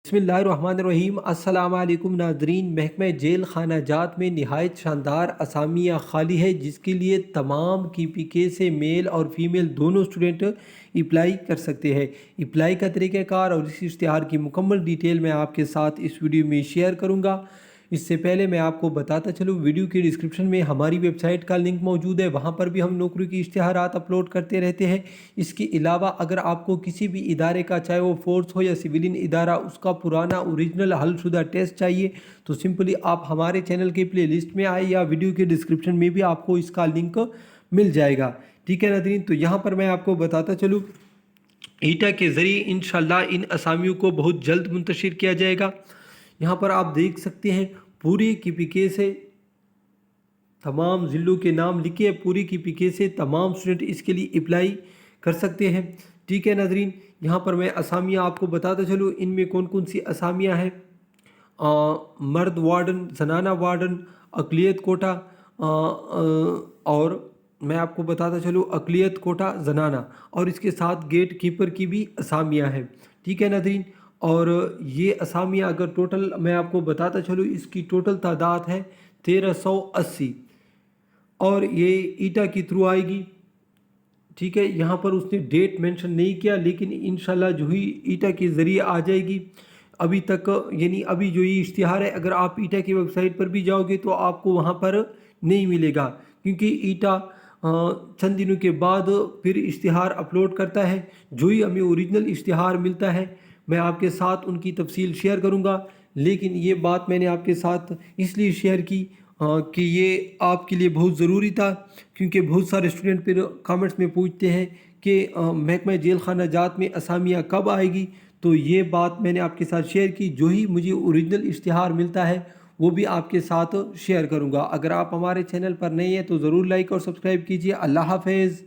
बिस्मिल्लाहिर्रहमानिर्रहीम। अस्सलाम वालेकुम नाज़रीन। महकमा जेल खाना जात में नहायत शानदार असामियाँ खाली है, जिसके लिए तमाम KPK से मेल और फीमेल दोनों स्टूडेंट अप्लाई कर सकते हैं। अप्लाई का तरीक़ाकार और इस इश्तिहार की मुकम्मल डिटेल मैं आपके साथ इस वीडियो में शेयर करूँगा। इससे पहले मैं आपको बताता चलूँ, वीडियो के डिस्क्रिप्शन में हमारी वेबसाइट का लिंक मौजूद है, वहाँ पर भी हम नौकरी की इश्तिहारात अपलोड करते रहते हैं। इसके अलावा अगर आपको किसी भी इदारे का, चाहे वो फोर्स हो या सिविलियन इदारा, उसका पुराना ओरिजिनल हलशुदा टेस्ट चाहिए तो सिंपली आप हमारे चैनल के प्ले लिस्ट में आए या वीडियो के डिस्क्रिप्शन में भी आपको इसका लिंक मिल जाएगा। ठीक है नाज़रीन, तो यहाँ पर मैं आपको बताता चलूँ, ईटा के ज़रिए इंशाल्लाह इन असामियों को बहुत जल्द मुंतशिर किया जाएगा। यहाँ पर आप देख सकते हैं पूरी KPK से तमाम ज़िलों के नाम लिखे, पूरी KPK से तमाम स्टूडेंट इसके लिए अप्लाई कर सकते हैं। ठीक है नाज़रीन, यहाँ पर मैं असामियाँ आपको बताता चलूँ, इनमें कौन कौन सी असामियाँ हैं। मर्द वार्डन, जनाना वार्डन, अक़लियत कोटा, और मैं आपको बताता चलूँ अक़लियत कोटा जनाना, और इसके साथ गेट कीपर की भी असामियाँ हैं। ठीक है नाज़रीन, और ये असामियाँ अगर टोटल मैं आपको बताता चलूँ, इसकी टोटल तादाद है 1380, और ये ईटा की थ्रू आएगी। ठीक है, यहाँ पर उसने डेट मेंशन नहीं किया, लेकिन इंशाल्लाह जो ही ईटा के ज़रिए आ जाएगी। अभी तक यानी अभी जो ये इश्तिहार है, अगर आप ईटा की वेबसाइट पर भी जाओगे तो आपको वहाँ पर नहीं मिलेगा, क्योंकि ईटा चंद दिनों के बाद फिर इश्तिहार अपलोड करता है। जो ही हमें ओरिजिनल इश्तिहार मिलता है मैं आपके साथ उनकी तफसील शेयर करूँगा, लेकिन ये बात मैंने आपके साथ इसलिए शेयर की कि ये आपके लिए बहुत ज़रूरी था, क्योंकि बहुत सारे स्टूडेंट फिर कमेंट्स में पूछते हैं कि महकमा जेल खाना जात में असामियाँ कब आएगी। तो ये बात मैंने आपके साथ शेयर की। जो ही मुझे ओरिजिनल इश्तिहार मिलता है वो भी आपके साथ शेयर करूँगा। अगर आप हमारे चैनल पर नए हैं तो ज़रूर लाइक और सब्सक्राइब कीजिए। अल्लाह हाफ़िज़।